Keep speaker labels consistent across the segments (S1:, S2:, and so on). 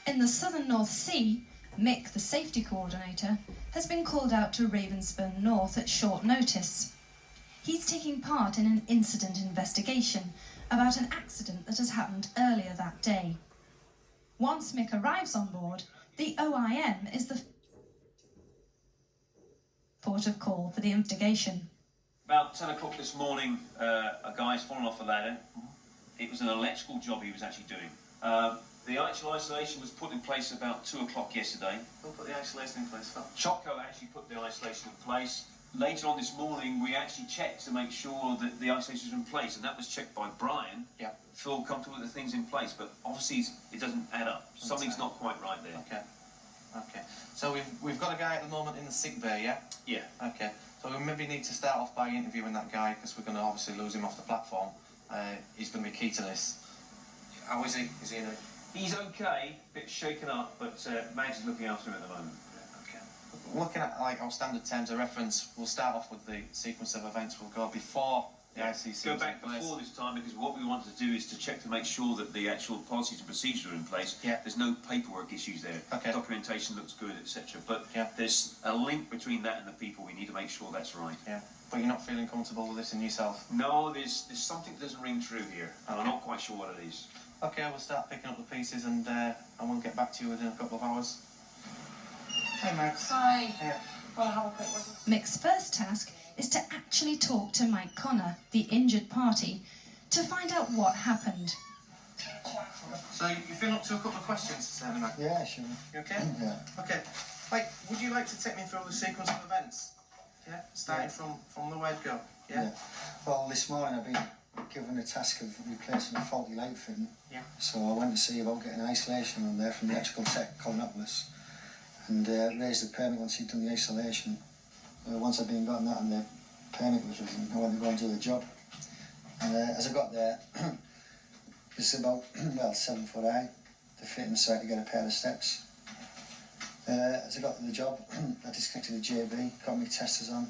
S1: In the southern North Sea, Mick, the safety coordinator, has been called out to Ravensbourne North at short notice. He's taking part in an incident investigation about an accident that has happened earlier that day. Once Mick arrives on board, the OIM is the port of call for the investigation.
S2: About 10 o'clock this morning, a guy's fallen off a ladder. It was an electrical job he was actually doing. The actual isolation was put in place about 2 o'clock yesterday.
S3: Who put the isolation in place?
S2: Shockwave actually put the isolation in place. Later on this morning, we actually checked to make sure that the isolation was in place, and that was checked by Brian.
S3: Yeah.
S2: Feel comfortable with the things in place, but obviously it doesn't add up. Something's not quite right there.
S3: Okay. Okay. So we've got a guy at the moment in the sick bay, yeah?
S2: Yeah.
S3: Okay. So we maybe need to start off by interviewing that guy, because we're going to obviously lose him off the platform. He's going to be key to this. How is he? Is he in a...
S2: He's okay, a bit shaken up, but Madge is looking after him at the moment.
S3: Okay. Looking at like our standard terms of reference, we'll start off with the sequence of events. We'll go before the ICC.
S2: Go back before this time, because what we want to do is to check to make sure that the actual policies and procedures are in place.
S3: Yeah.
S2: There's no paperwork issues there.
S3: Okay.
S2: Documentation looks good, etc. But
S3: yeah,
S2: there's a link between that and the people. We need to make sure that's right.
S3: Yeah. But you're not feeling comfortable with this in yourself?
S2: No, there's something that doesn't ring true here, and
S3: okay.
S2: I'm not quite sure what it is.
S3: Okay, we'll start picking up the pieces, and we'll get back to you within a couple of hours. Hey, Max.
S4: Hi.
S3: Yeah.
S4: Well, have a quick one.
S1: Mick's first task is to actually talk to Mike Connor, the injured party, to find out what happened.
S3: So you've been up to a couple of questions, Mike?
S5: Yeah, sure.
S3: You okay?
S5: Yeah.
S3: Okay. Wait, would you like to take me through the sequence of events? Yeah? Starting from the word go. Yeah?
S5: Well, this morning I've been given the task of replacing a faulty light fitting.
S3: Yeah.
S5: So I went to see about getting isolation on there from the electrical tech, Colinopolis, and raised the permit once he'd done the isolation. Once I'd been gotten that and the permit was written, I went to go and do the job. And as I got there, it's about, 7 foot high, the fitting, so I had to get a pair of steps. As I got to the job, I disconnected the JB, got my testers on,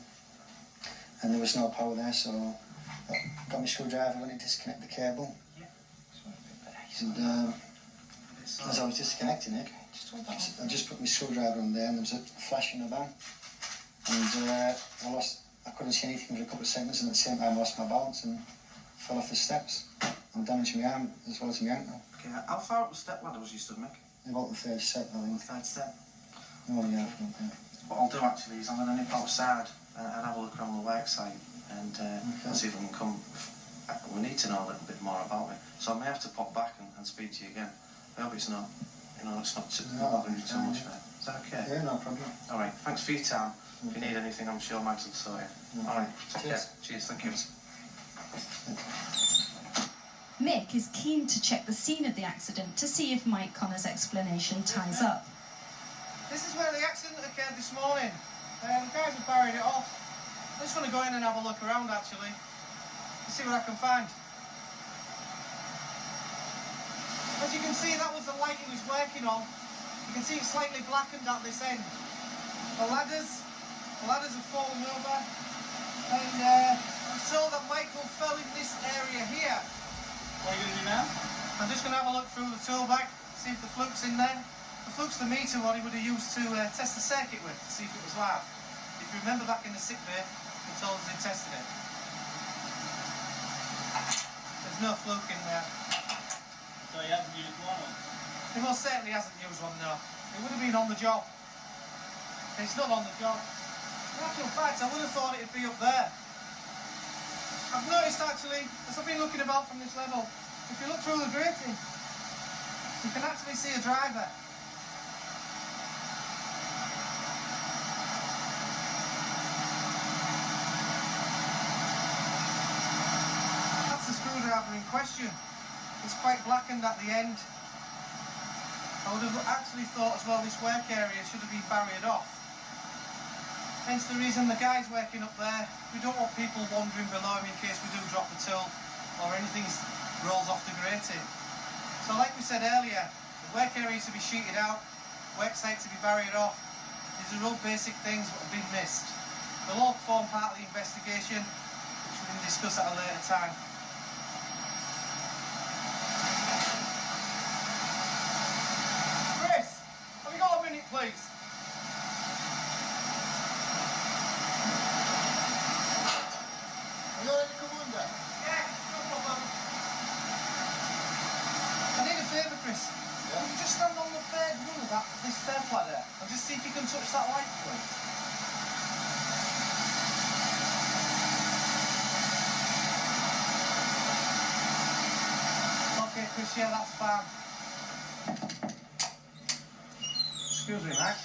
S5: and there was no power there, so I got my screwdriver, went to disconnect the cable. And as I was disconnecting it, I just put my screwdriver on there, and there was a flash in the van. And I couldn't see anything for a couple of seconds, and at the same time I lost my balance and fell off the steps and damaged my arm as well as my ankle.
S3: Okay, how far up the step ladder was you stood, Mick?
S5: About the third step, I think.
S3: The third step?
S5: Oh, yeah.
S3: What I'll do actually is I'm going to nip outside and have a look around the work site and see if we can come. We need to know a little bit more about it, so I may have to pop back and speak to you again. I hope it's not, it's not bothering you too much, mate. Is that okay?
S5: Yeah, no problem.
S3: All right, thanks for your time. If you need anything, I'm sure Max will sort it.
S5: No.
S3: All right, take care.
S5: Cheers.
S3: Cheers, thank you.
S1: Mick is keen to check the scene of the accident to see if Mike Connor's explanation ties up.
S3: This is where the accident occurred this morning. The guys have buried it off. I just want to go in and have a look around, actually, to see what I can find. As you can see, that was the light he was working on. You can see it's slightly blackened at this end. The ladders have fallen over, and I'm told that Michael fell in this area here.
S6: What are you going to do now?
S3: I'm just going to have a look through the tool bag, see if the fluke's in there. The fluke's the meter what he would have used to test the circuit with, to see if it was live. If you remember back in the sick bay, he told us he tested it. There's no fluke in there.
S6: So he hasn't used one?
S3: He most certainly hasn't used one, no. It would have been on the job. It's not on the job. In actual fact, I would have thought it'd be up there. I've noticed actually, as I've been looking about from this level, if you look through the grating, you can actually see a driver. That's the screwdriver in question. It's quite blackened at the end. I would have actually thought as well this work area should have been barriered off. Hence the reason the guy's working up there. We don't want people wandering below him in case we do drop a tool or anything rolls off the grating. So like we said earlier, the work area to be sheeted out, work site to be barriered off. These are all basic things that have been missed. They'll all form part of the investigation, which we can discuss at a later time. ladder and just see if you can touch that light, please? Okay, Chris, yeah, that's fine. Excuse me, Mike.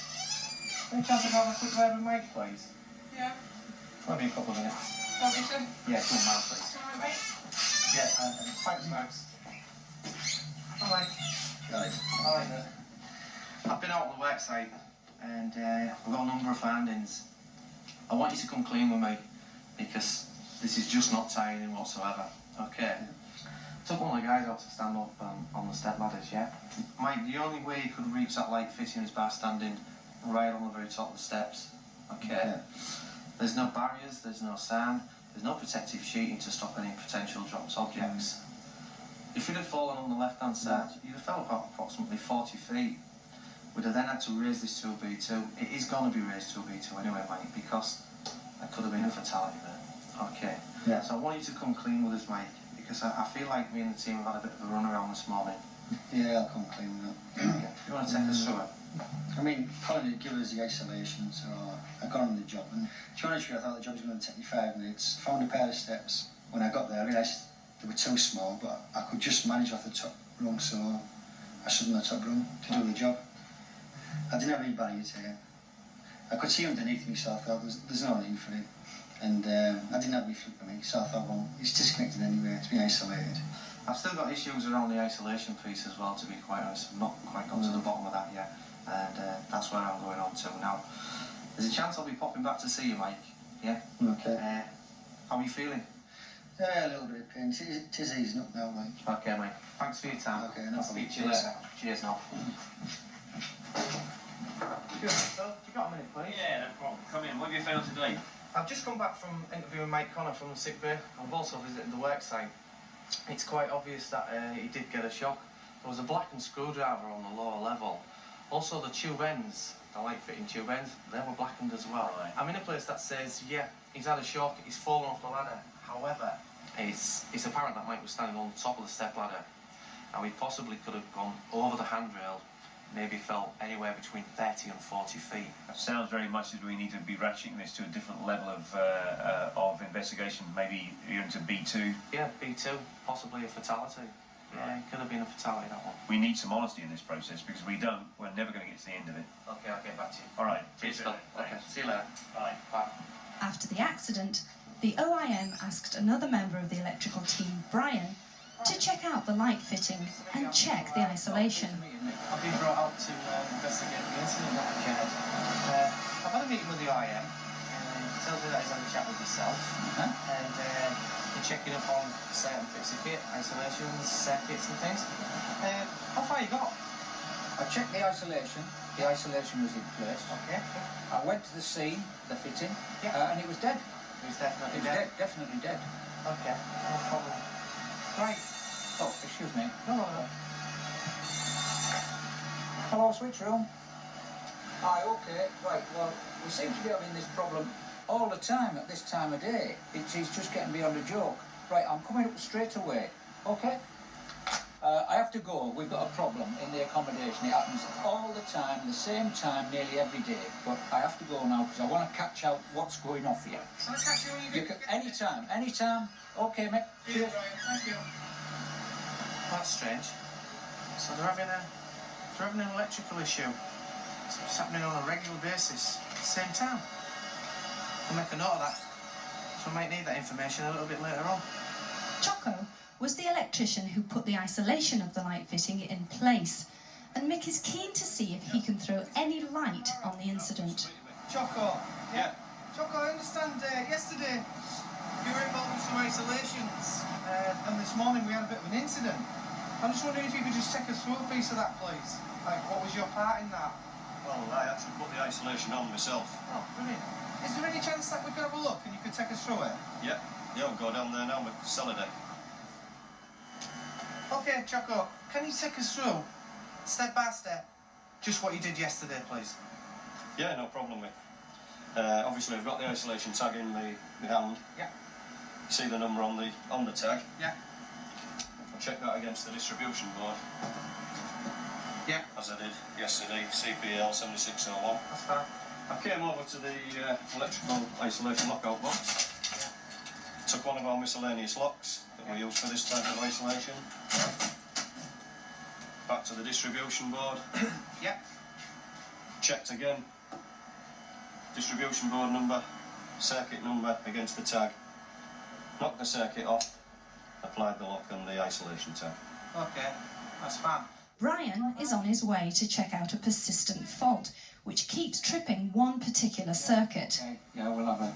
S3: Any chance I can have a quick word with Mike, please?
S4: Yeah.
S3: Maybe a couple of minutes.
S4: Obviously.
S3: Yeah, come on, now, please.
S4: Alright, mate.
S3: Yeah, thanks, Max. All right.
S5: Right.
S3: All right, then. I've been out on the work site and we've got a number of findings. I want you to come clean with me because this is just not tying in whatsoever. Okay? Took one of the guys out to stand up on the step ladders, yeah? Mike, the only way you could reach that light fitting is by standing right on the very top of the steps. Okay?
S5: Yeah.
S3: There's no barriers, there's no sound, there's no protective sheeting to stop any potential dropped objects. If you'd have fallen on the left-hand side, you'd have fell about approximately 40 feet. We'd have then had to raise this to a B2. It is going to be raised to a B2 anyway, mate, because there could have been a fatality there. Okay.
S5: Yeah.
S3: So I want you to come clean with us, mate, because I feel like me and the team have had a bit of a run around this morning.
S5: Yeah, I'll come clean with that.
S3: You want to take us through it?
S5: I mean, Colin did give us the isolation, so I got on the job. And to be honest with you, I thought the job was going to take me 5 minutes. Found a pair of steps. When I got there, I realised they were too small, but I could just manage off the top rung, so I stood on the top rung to do the job. I didn't have any barriers here. I could see underneath me, so I thought there's no need for it. And I didn't have any flip on me, so I thought, well, it's disconnected anyway, it's been isolated. I've still got issues around the isolation piece as well, to be quite honest. I've not quite got to the bottom of that yet, and that's where I'm going on to now. There's a chance I'll be popping back to see you, Mike. Yeah? Okay.
S3: How are you feeling?
S5: Yeah, a little bit of pain. It is easing up now, mate.
S3: Okay, mate. Thanks for your time.
S5: Okay, no
S3: I'll
S5: problem.
S3: speak to you later. Cheers now. Good, so, you got a minute, please?
S2: Yeah, no problem. Come in. What have you found today?
S3: I've just come back from interviewing Mike Connor from the sick bay. I've also visited the work site. It's quite obvious that he did get a shock. There was a blackened screwdriver on the lower level. Also the tube ends, the light fitting tube ends, they were blackened as well.
S2: Right.
S3: I'm in a place that says, yeah, he's had a shock, he's fallen off the ladder. However, it's apparent that Mike was standing on the top of the step ladder. Now he possibly could have gone over the handrail, maybe fell anywhere between 30 and 40 feet.
S2: It sounds very much as we need to be ratcheting this to a different level of investigation. Maybe you're into B2.
S3: Yeah, B2, possibly a fatality. Yeah, it could have been a fatality, that one.
S2: We need some honesty in this process because if we don't, we're never going to get to the end of it.
S3: Okay, I'll get back to you.
S2: All right.
S3: Cheers, Phil. Okay, see you later.
S2: Bye.
S3: Bye.
S1: After the accident, the OIM asked another member of the electrical team, Brian, to check out the light fitting and check the isolation.
S3: I've been brought out to investigate the incident that occurred. I've had a meeting with the OIM. He tells me that he's had a chat with yourself. And they're checking up on certain bits of kit, isolations, circuits and things. How far you got?
S7: I checked the isolation. The isolation was in place.
S3: Okay.
S7: I went to the scene, the fitting,
S3: Yeah.
S7: and it was dead.
S3: It was definitely
S7: It was dead, definitely dead.
S3: Okay, no problem. Right.
S7: Oh, excuse me.
S3: No.
S7: Hello, switch room. Aye, okay. Right, well, we seem to be having this problem all the time at this time of day. It's just getting beyond a joke. Right, I'm coming up straight away. Okay? I have to go. We've got a problem in the accommodation. It happens all the time, the same time, nearly every day. But I have to go now because I want to catch out what's going off here.
S3: Can I catch you when you get...
S7: Anytime. Okay, mate.
S3: Cheers, Brian. Thank you. That's strange. So they're having an electrical issue. It's happening on a regular basis. Same time. We'll make a note of that. So we might need that information a little bit later on.
S1: Choco was the electrician who put the isolation of the light fitting in place, and Mick is keen to see if he can throw any light on the incident.
S3: Choco.
S2: Yeah.
S3: Choco, I understand yesterday you were involved in some isolations, and this morning we had a bit of an incident. I'm just wondering if you could just take us through a piece of that, please. Like, what was your part in that?
S8: Well, I actually put the isolation on myself.
S3: Oh, brilliant. Is there any chance that we could have a look and you could take us through it?
S8: Yeah, I'll go down there now, but cellar deck.
S3: Okay, Choco, can you take us through, step by step, just what you did yesterday, please?
S8: Yeah, no problem, mate. Obviously, I've got the isolation tag in my hand.
S3: Yeah.
S8: You see the number on the tag?
S3: Yeah.
S8: I'll check that against the distribution board.
S3: Yeah.
S8: as I did yesterday, CPL 7601.
S3: That's fine.
S8: I came over to the electrical isolation lockout box, took one of our miscellaneous locks that we use for this type of isolation, back to the distribution board,
S3: Yeah.
S8: checked again, distribution board number, circuit number against the tag, knocked the circuit off, applied the lock and the isolation tag.
S3: Okay, that's fine.
S1: Brian is on his way to check out a persistent fault, which keeps tripping one particular circuit.
S7: Okay, yeah, we'll have a...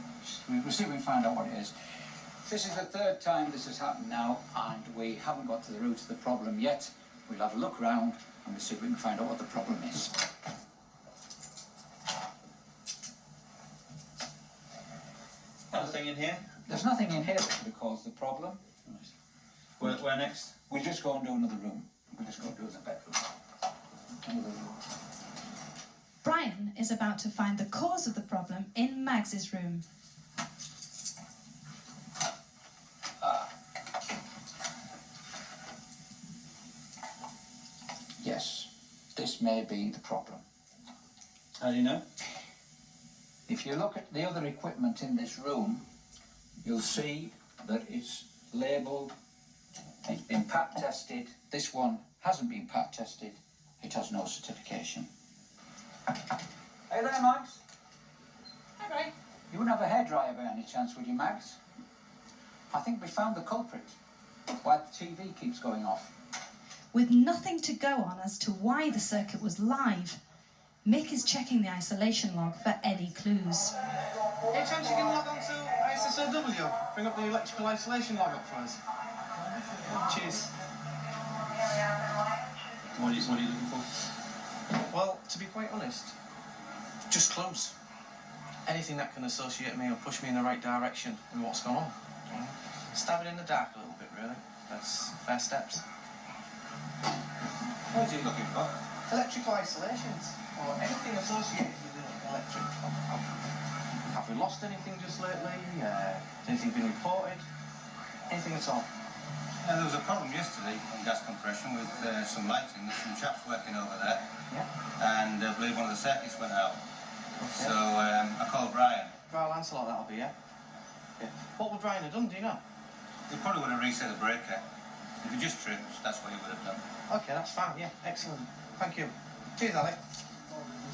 S7: We'll see if we can find out what it is. This is the third time this has happened now, and we haven't got to the root of the problem yet. We'll have a look around, and we'll see if we can find out what the problem is.
S6: Anything in here?
S7: There's nothing in here that could cause the problem.
S6: Where next?
S7: We'll just go and do another room. We'll just go and do the bedroom. Another room.
S1: Brian is about to find the cause of the problem in Mags's room.
S7: Yes, this may be the problem.
S6: How do you know?
S7: If you look at the other equipment in this room, you'll see that it's labelled, it's been pat tested. This one hasn't been pat tested. It has no certification. Hey there, Mags.
S1: Hi, Brian.
S7: You wouldn't have a hairdryer by any chance, would you, Mags? I think we found the culprit. Why the TV keeps going off.
S1: With nothing to go on as to why the circuit was live, Mick is checking the isolation log for any clues.
S3: Any chance you can log on to ISSOW? Bring up the electrical isolation log up for us. Cheers.
S6: What are you looking for?
S3: Well, to be quite honest, just clues. Anything that can associate me or push me in the right direction with what's going on. You know? Stab it in the dark a little bit, really. That's fair steps.
S6: What are you looking for?
S3: Electrical isolations, or anything associated with the electric. Have we lost anything just lately? Has anything been reported? Anything at all?
S4: There was a problem yesterday on gas compression with some lighting. There's some chaps working over there, and I believe one of the circuits went out.
S3: Okay.
S4: So I called Brian.
S3: Brian Lancelot, that'll be, yeah? What would Brian have done, do you know?
S4: He probably would have reset the breaker. If he just tripped, that's what he would have done.
S3: Okay, that's fine, yeah, excellent. Thank you. Cheers, Alec.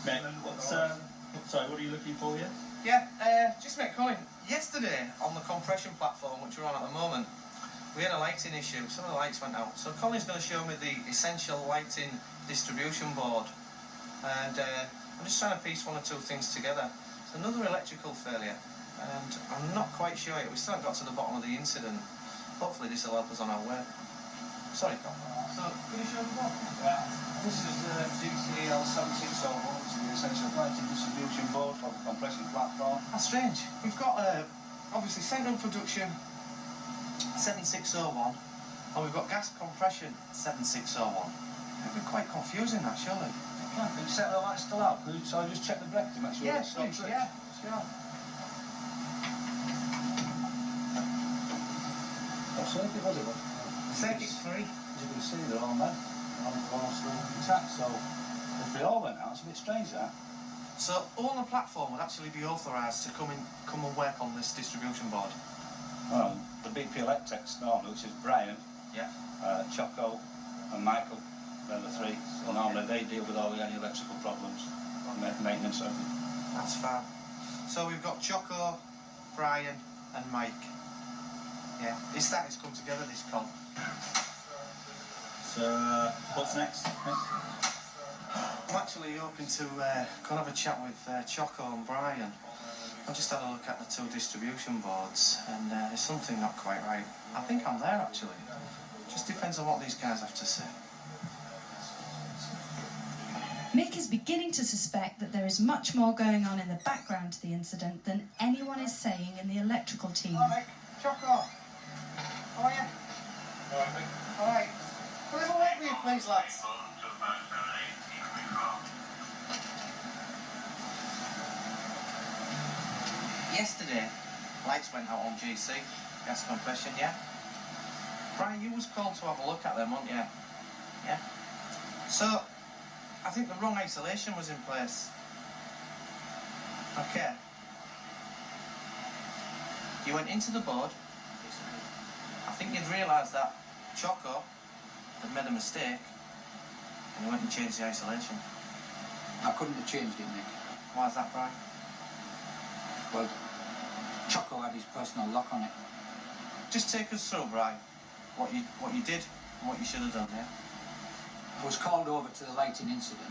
S6: Mick, sorry, what are you looking for here?
S3: Yeah, just make Colin. Yesterday, on the compression platform, which we're on at the moment, we had a lighting issue. Some of the lights went out. So Colin's going to show me the essential lighting distribution board. And I'm just trying to piece one or two things together. It's another electrical failure. And I'm not quite sure yet. We still haven't got to the bottom of the incident. Hopefully this will help us on our way. Sorry, Colin. So, can you show the board?
S6: This is the GCL 7601, which is the essential lighting distribution board for the compression platform.
S3: That's strange. We've got, obviously, central production 7601, and we've got gas compression 7601. It'd be quite confusing, that, surely.
S6: Can you set the lights still out? So I just check the breaker to make sure
S3: Yeah,
S6: it's stopped.
S3: please, yeah, sure.
S6: What circuit was it?
S3: Circuit 3.
S6: As you can see, they're all men. All still intact, so if they all went out, it's a bit strange, that.
S3: So, all on the platform would actually be authorised to come and work on this distribution board?
S6: Well, the BP Electrics normally, which is Brian, Choco and Michael, they're the three. So normally they deal with all any electrical problems, maintenance, everything.
S3: That's fine. So we've got Choco, Brian and Mike. Yeah, it's starting to come together, this con.
S6: So, what's next?
S3: I'm actually hoping to go and have a chat with Choco and Brian. I just had a look at the two distribution boards, and there's something not quite right. I think I'm there, actually. Just depends on what these guys have to say.
S1: Mick is beginning to suspect that there is much more going on in the background to the incident than anyone is saying in the electrical team.
S3: Hi, Mick. Choco. How are you?
S4: Alright, Mick.
S3: All right. Can I have a word with you, please, lads? Yesterday, lights went out on GC, gas compression, yeah? Brian, you was called to have a look at them, weren't you? Yeah? So, I think the wrong isolation was in place. Okay. You went into the board. I think you'd realised that Choco had made a mistake and you went and changed the isolation.
S7: I couldn't have changed it, Nick.
S3: Why is that, Brian?
S7: Well, Choco had his personal lock on it.
S3: Just take us through, Brian, what you did and what you should have done, yeah?
S7: I was called over to the lighting incident.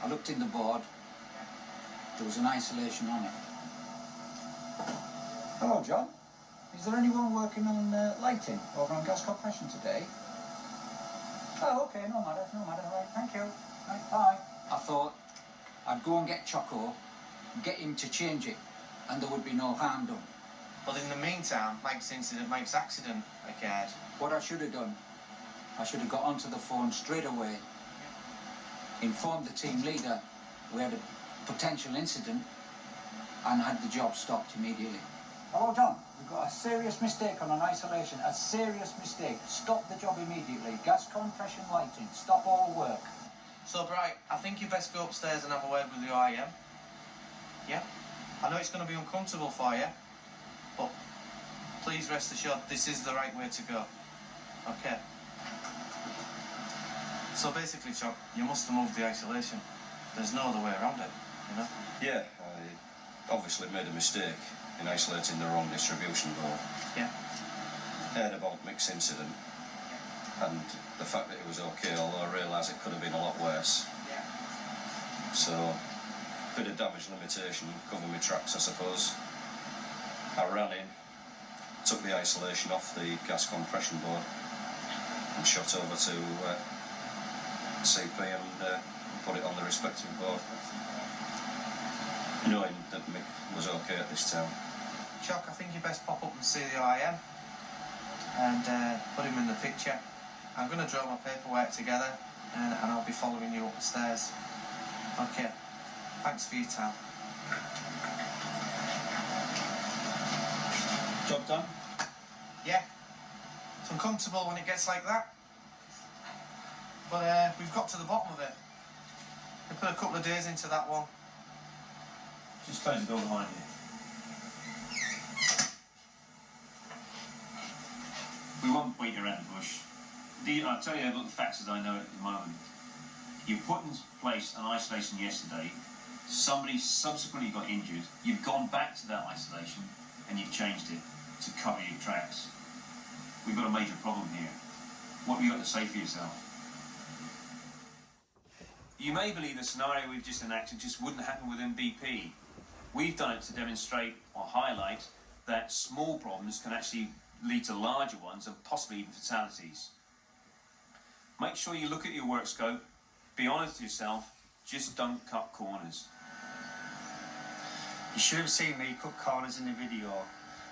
S7: I looked in the board. There was an isolation on it. Hello, John. Is there anyone working on lighting over on gas compression today? Oh, okay, no matter, right, thank you. Right, bye. I thought I'd go and get Choco, get him to change it, and there would be no harm done.
S3: But in the meantime, Mike's accident occurred.
S7: What I should have done, I should have got onto the phone straight away, informed the team leader we had a potential incident, and had the job stopped immediately. Hello, John. We've got a serious mistake on an isolation. A serious mistake. Stop the job immediately. Gas compression lighting. Stop all work.
S3: So, Bright, I think you best go upstairs and have a word with the IM. Yeah? I know it's going to be uncomfortable for you, but please rest assured this is the right way to go. Okay? So basically, Chuck, you must have moved the isolation. There's no other way around it, you know?
S8: Yeah, I obviously made a mistake in isolating the wrong distribution board.
S3: Yeah.
S8: Heard about Mick's incident and the fact that it was okay, although I realise it could have been a lot worse. So, bit of damage limitation, cover my tracks I suppose. I ran in, took the isolation off the gas compression board and shot over to CP and put it on the respective board, knowing that Mick was okay at this time.
S3: Chuck, I think you best pop up and see the IM and put him in the picture. I'm going to draw my paperwork together and I'll be following you up the stairs. Okay, thanks for your time.
S2: Job done?
S3: Yeah, it's uncomfortable when it gets like that, but we've got to the bottom of it. We put a couple of days into that one.
S2: Just close the door behind you. We won't beat around the bush. I'll tell you about the facts as I know it at the moment. You put in place an isolation yesterday, somebody subsequently got injured, you've gone back to that isolation and you've changed it to cover your tracks. We've got a major problem here. What have you got to say for yourself? You may believe the scenario we've just enacted just wouldn't happen within BP. We've done it to demonstrate or highlight that small problems can actually lead to larger ones and possibly even fatalities. Make sure you look at your work scope, be honest with yourself, just don't cut corners.
S5: You should have seen me cut corners in the video.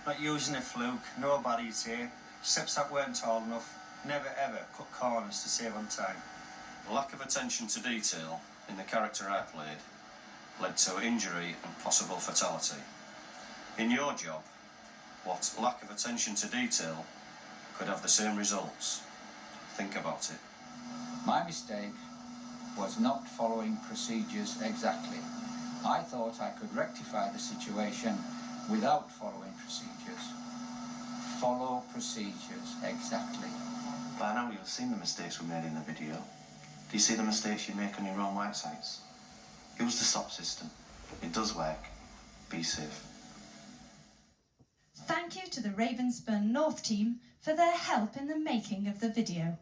S5: Not using a fluke, nobody's here. Steps that weren't tall enough. Never ever cut corners to save on time.
S8: Lack of attention to detail in the character I played led to injury and possible fatality. In your job, what lack of attention to detail could have the same results? Think about it.
S7: My mistake was not following procedures exactly. I thought I could rectify the situation without following procedures. Follow procedures exactly.
S3: By now you'll have seen the mistakes we made in the video. Do you see the mistakes you make on your own work sites? Use the stop system. It does work. Be safe.
S1: Thank you to the Ravensbourne North team for their help in the making of the video.